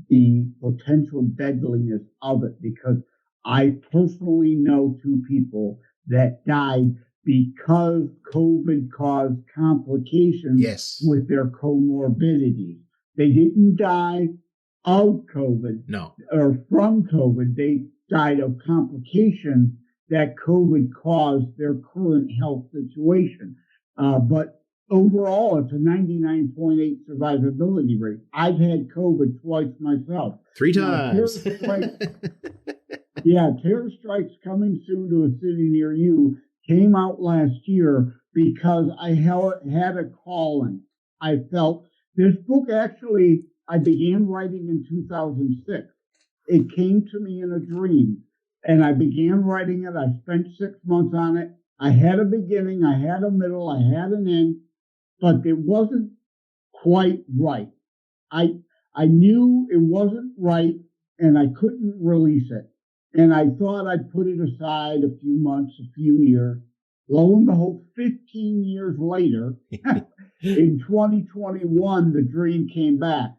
the potential deadliness of it, because I personally know 2 people that died because COVID caused complications with their comorbidities. They didn't die of COVID or from COVID. They died of complications that COVID caused their current health situation. But overall, it's a 99.8 survivability rate. I've had COVID twice myself. 3 times. Terror Strikes Coming Soon to a City Near You came out last year because I had a calling. I felt this book actually, I began writing in 2006. It came to me in a dream, and I began writing it. I spent 6 months on it. I had a beginning, I had a middle, I had an end, but it wasn't quite right. I knew it wasn't right, and I couldn't release it. And I thought I'd put it aside a few months, a few years. Lo and behold, 15 years later, in 2021, the dream came back.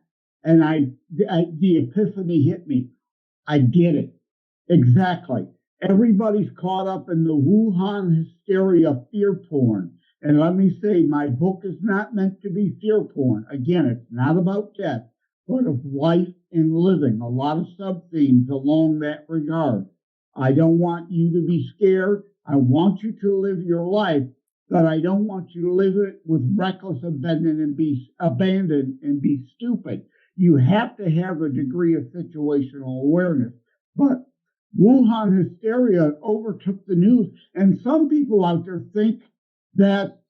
And the epiphany hit me. I get it. Exactly. Everybody's caught up in the Wuhan hysteria, fear porn. And let me say, my book is not meant to be fear porn. Again, it's not about death, but of life and living. A lot of sub-themes along that regard. I don't want you to be scared. I want you to live your life, but I don't want you to live it with reckless abandon and be stupid. You have to have a degree of situational awareness. But Wuhan hysteria overtook the news, and some people out there think that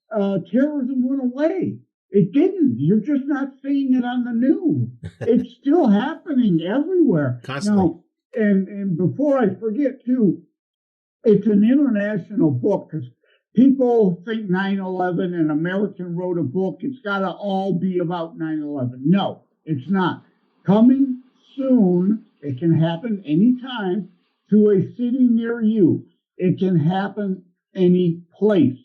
terrorism went away. It didn't. You're just not seeing it on the news. It's still happening everywhere. Constantly. Now, and before I forget, too, it's an international book, because people think 9/11 and American wrote a book. It's got to all be about 9/11. No, it's not. Coming soon, it can happen anytime, to a city near you. It can happen any place,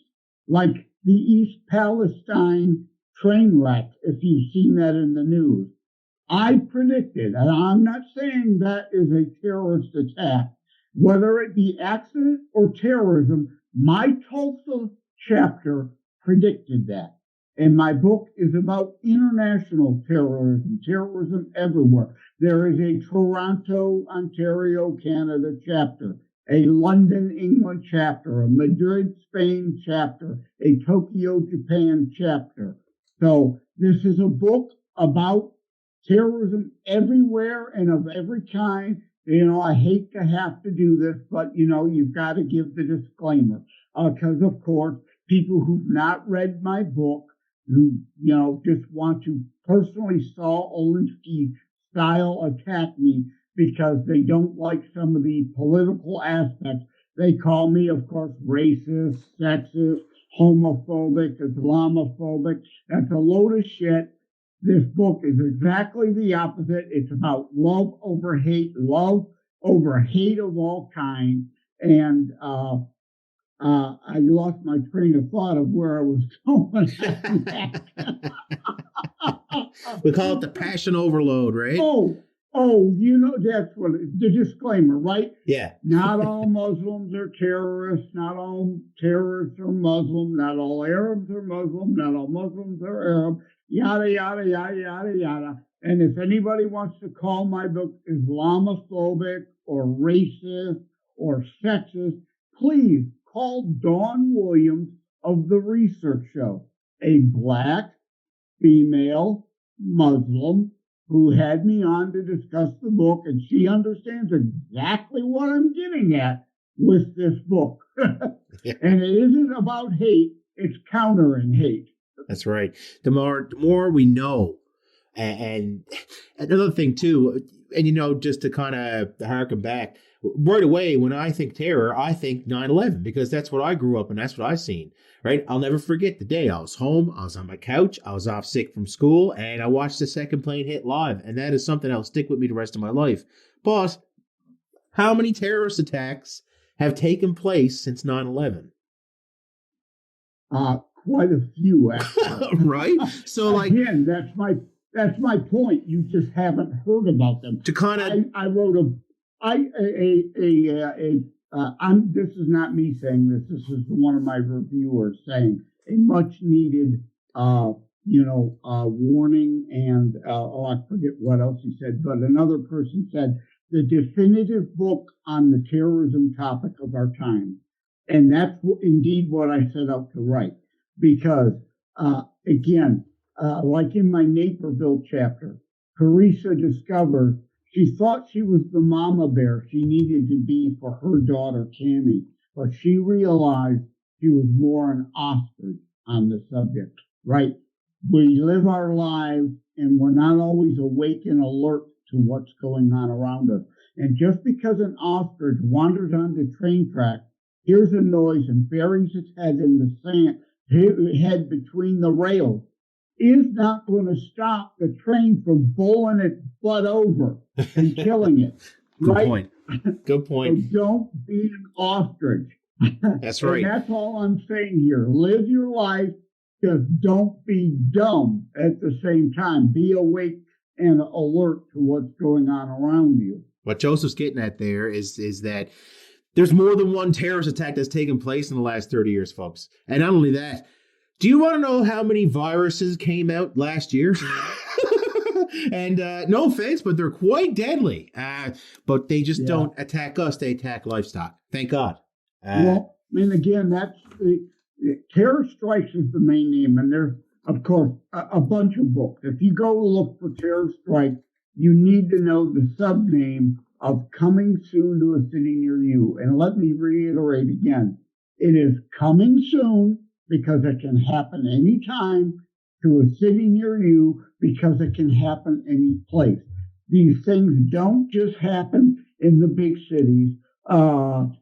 like the East Palestine train wreck, if you've seen that in the news. I predicted, and I'm not saying that is a terrorist attack, whether it be accident or terrorism, my Tulsa chapter predicted that. And my book is about international terrorism everywhere. There is a Toronto, Ontario, Canada chapter, a London, England chapter, a Madrid, Spain chapter, a Tokyo, Japan chapter. So this is a book about terrorism everywhere and of every kind. You know, I hate to have to do this, but, you know, you've got to give the disclaimer. Because, of course, people who've not read my book, who, you know, just want to personally Saul Alinsky style attack me because they don't like some of the political aspects. They call me, of course, racist, sexist, homophobic, Islamophobic. That's a load of shit. This book is exactly the opposite. It's about love over hate of all kinds. And I lost my train of thought of where I was going. We call it the passion overload, right? Oh, you know, that's what the disclaimer, right? Yeah. Not all Muslims are terrorists. Not all terrorists are Muslim. Not all Arabs are Muslim. Not all Muslims are Arab. Yada, yada, yada, yada, yada. And if anybody wants to call my book Islamophobic or racist or sexist, please call Dawn Williams of The Research Show, a black female Muslim who had me on to discuss the book, and she understands exactly what I'm getting at with this book. Yeah. And it isn't about hate, it's countering hate. That's right. The more we know. And another thing, too, and just to kind of harken back, right away, when I think terror, I think 9/11, because that's what I grew up and that's what I seen, right? I'll never forget the day I was home, I was on my couch, I was off sick from school, and I watched the second plane hit live. And that is something that'll stick with me the rest of my life. Boss, how many terrorist attacks have taken place since 9/11? Quite a few, actually. Right? So, again, that's my point. You just haven't heard about them. To kind of, I wrote this is not me saying this. This is one of my reviewers saying a much needed, warning. And I forget what else he said, but another person said the definitive book on the terrorism topic of our time. And that's indeed what I set out to write. Because, again, like in my Naperville chapter, Teresa discovered she thought she was the mama bear she needed to be for her daughter, Cammie, but she realized she was more an ostrich on the subject, right? We live our lives and we're not always awake and alert to what's going on around us. And just because an ostrich wanders on the train track, hears a noise and buries its head in the sand, head between the rails, is not going to stop the train from bowling its butt over and killing it. Good point. Good point. So don't be an ostrich. That's right. And that's all I'm saying here. Live your life. Just don't be dumb at the same time. Be awake and alert to what's going on around you. What Joseph's getting at there is that there's more than one terrorist attack that's taken place in the last 30 years, folks. And not only that, do you want to know how many viruses came out last year? And no offense, but they're quite deadly. But they just don't attack us. They attack livestock. Thank God. Well, and again, that's Terror Strikes is the main name. And there's, of course, a bunch of books. If you go look for Terror Strike, you need to know the sub-name of Coming Soon to a City Near You. And let me reiterate again, it is coming soon because it can happen anytime, to a city near you because it can happen any place. These things don't just happen in the big cities. I'm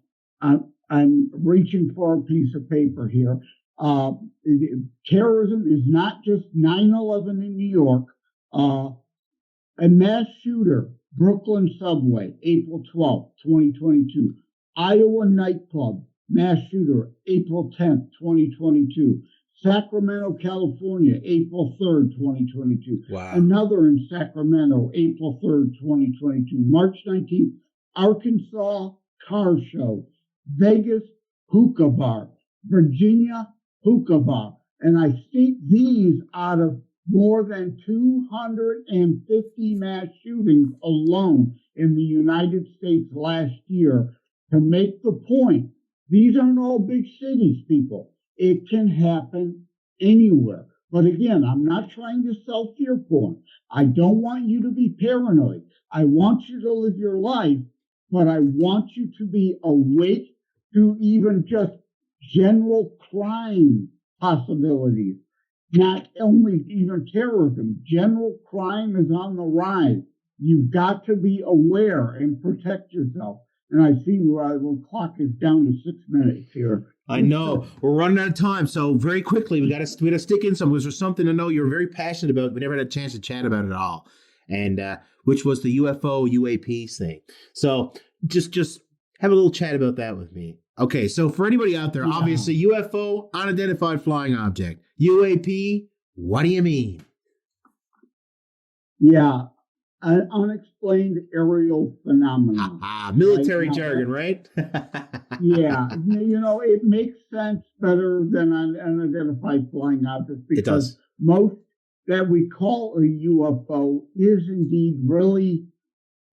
reaching for a piece of paper here. Terrorism is not just 9/11 in New York. A mass shooter, Brooklyn subway, April 12th, 2022. Iowa nightclub, mass shooter, April 10th, 2022. Sacramento, California, April 3rd, 2022. Wow. Another in Sacramento, April 3rd, 2022. March 19th, Arkansas car show. Vegas hookah bar. Virginia hookah bar. And I think these out of more than 250 mass shootings alone in the United States last year to make the point. These aren't all big cities, people. It can happen anywhere. But again, I'm not trying to sell fear porn. I don't want you to be paranoid. I want you to live your life, but I want you to be awake to even just general crime possibilities. Not only even terrorism, general crime is on the rise. You've got to be aware and protect yourself. And I see the clock is down to 6 minutes here. I know we're running out of time, so very quickly we got to stick in some. Was there something to know you're very passionate about? We never had a chance to chat about it all, and which was the UFO UAP thing. So just have a little chat about that with me. Okay, so for anybody out there, obviously UFO, unidentified flying object. UAP, what do you mean? Yeah, an unexplained aerial phenomenon. Military jargon, right? Yeah, it makes sense better than an unidentified flying object because most that we call a UFO is indeed really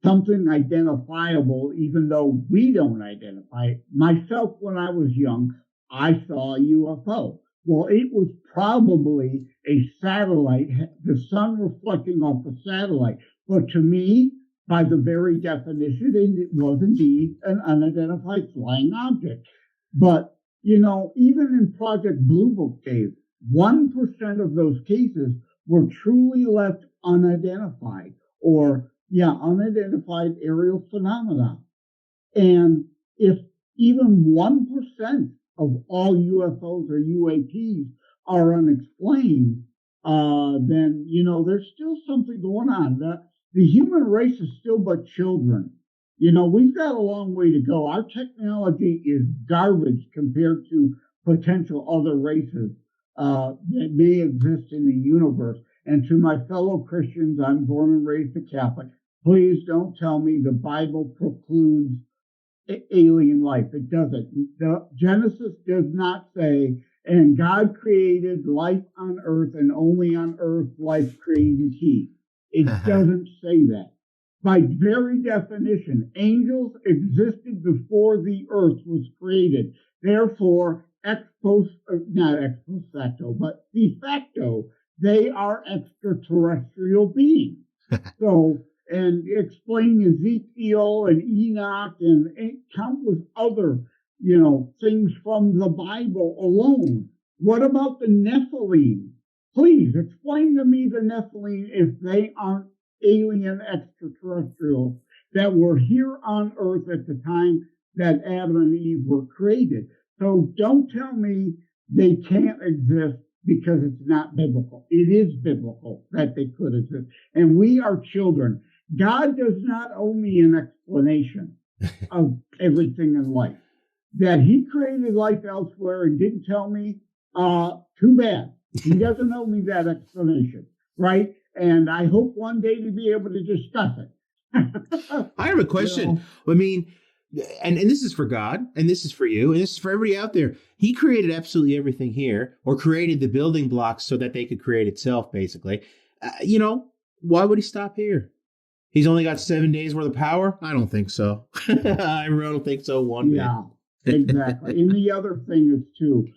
something identifiable, even though we don't identify it. Myself, when I was young, I saw a UFO. Well, it was probably a satellite, the sun reflecting off a satellite. But to me, by the very definition, it was indeed an unidentified flying object. But, even in Project Blue Book days, 1% of those cases were truly left unidentified or unidentified aerial phenomena. And if even 1% of all UFOs or UAPs are unexplained, then, there's still something going on. The human race is still but children. We've got a long way to go. Our technology is garbage compared to potential other races that may exist in the universe. And to my fellow Christians, I'm born and raised a Catholic. Please don't tell me the Bible precludes alien life. It doesn't. Genesis does not say, and God created life on earth, and only on earth life created he. It doesn't say that. By very definition, angels existed before the earth was created. Therefore, not ex post facto, but de facto, they are extraterrestrial beings. And explaining Ezekiel and Enoch and countless other, things from the Bible alone. What about the Nephilim? Please explain to me the Nephilim if they aren't alien extraterrestrials that were here on Earth at the time that Adam and Eve were created. So don't tell me they can't exist because it's not biblical. It is biblical that they could exist. And we are children. God does not owe me an explanation of everything in life. That he created life elsewhere and didn't tell me, too bad. He doesn't owe me that explanation, right? And I hope one day to be able to discuss it. I have a question. I mean, and this is for God, and this is for you, and this is for everybody out there. He created absolutely everything here, or created the building blocks so that they could create itself, basically. Why would he stop here? He's only got 7 days worth of power? I don't think so. I really don't think so one bit. Yeah, exactly. And the other thing is, too,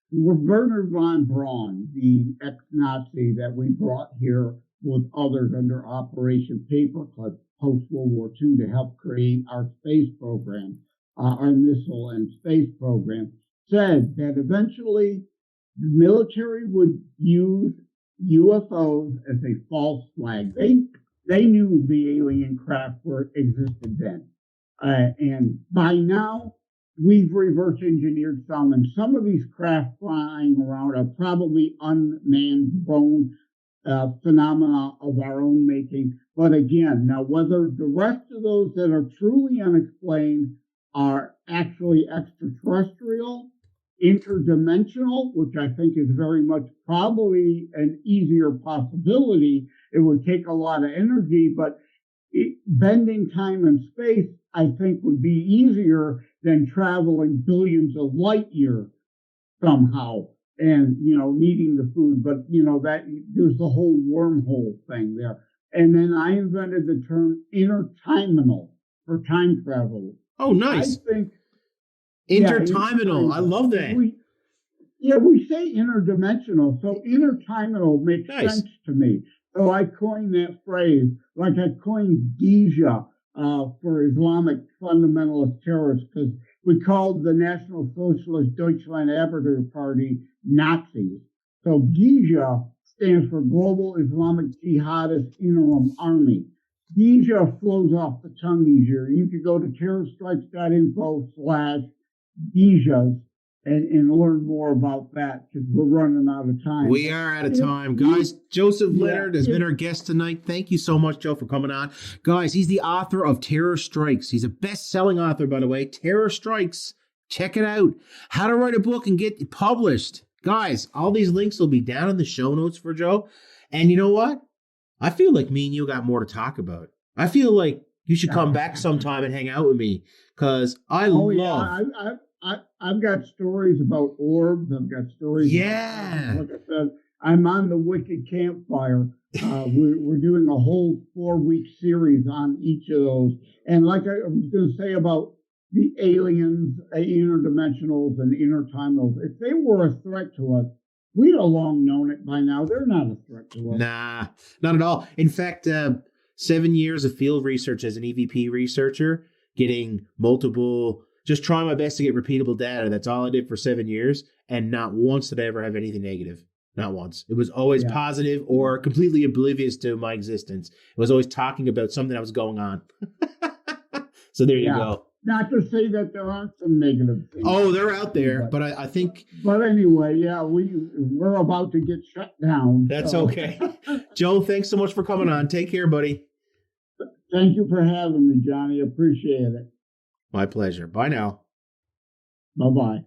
Werner von Braun, the ex-Nazi that we brought here with others under Operation Paperclip post-World War II to help create our space program, our missile and space program, said that eventually the military would use UFOs as a false flag. They knew the alien craft existed then. And by now, we've reverse engineered some, and some of these craft flying around are probably unmanned drone phenomena of our own making. But again, now whether the rest of those that are truly unexplained are actually extraterrestrial, interdimensional, which I think is very much probably an easier possibility. It would take a lot of energy, but bending time and space, I think, would be easier than traveling billions of light years somehow and, needing the food. But, that there's the whole wormhole thing there. And then I invented the term intertimental for time travel. Oh, nice. I think intertimental. I love that. We say interdimensional, so intertimental makes sense to me. So I coined that phrase, like I coined Geisha for Islamic fundamentalist terrorists, because we called the National Socialist Deutschland Arbeiter Party Nazis. So Geisha stands for Global Islamic Jihadist Interim Army. Geisha flows off the tongue easier. You could go to terrorstrikes.info/Geishas and learn more about that, because we're running out of time. We are out of time. Guys, Joseph Leonard has been our guest tonight. Thank you so much, Joe, for coming on. Guys, he's the author of Terror Strikes. He's a best-selling author, by the way. Terror Strikes. Check it out. How to write a book and get it published. Guys, all these links will be down in the show notes for Joe. And you know what? I feel like me and you got more to talk about. I feel like you should come back sometime and hang out with me, because I've got stories about orbs. I've got stories. Yeah. Like I said, I'm on the Wicked Campfire. We're doing a whole 4-week series on each of those. And like I was going to say about the aliens, interdimensionals, and intertimenals, if they were a threat to us, we'd have long known it by now. They're not a threat to us. Nah, not at all. In fact, 7 years of field research as an EVP researcher, getting just trying my best to get repeatable data. That's all I did for 7 years. And not once did I ever have anything negative. Not once. It was always positive or completely oblivious to my existence. It was always talking about something that was going on. So there you go. Not to say that there aren't some negative things. Oh, they're out there, but I think... But anyway, we're about to get shut down. That's okay. Joe, thanks so much for coming on. Take care, buddy. Thank you for having me, Johnny. Appreciate it. My pleasure. Bye now. Bye-bye.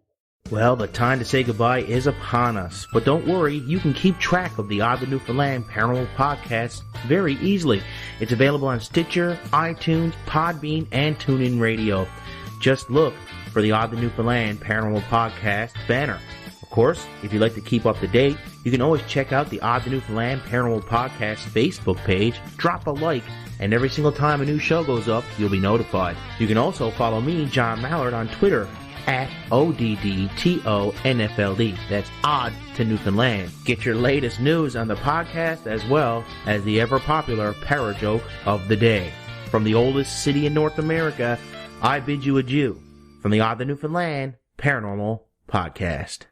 Well, the time to say goodbye is upon us. But don't worry, you can keep track of the Odd the Newfoundland Paranormal Podcast very easily. It's available on Stitcher, iTunes, Podbean, and TuneIn Radio. Just look for the Odd the Newfoundland Paranormal Podcast banner. Of course, if you'd like to keep up to date, you can always check out the Odd the Newfoundland Paranormal Podcast Facebook page, drop a like, and every single time a new show goes up, you'll be notified. You can also follow me, John Mallard, on Twitter at ODDTONFLD. That's Odd to Newfoundland. Get your latest news on the podcast as well as the ever-popular para-joke of the day. From the oldest city in North America, I bid you adieu from the Odd to Newfoundland Paranormal Podcast.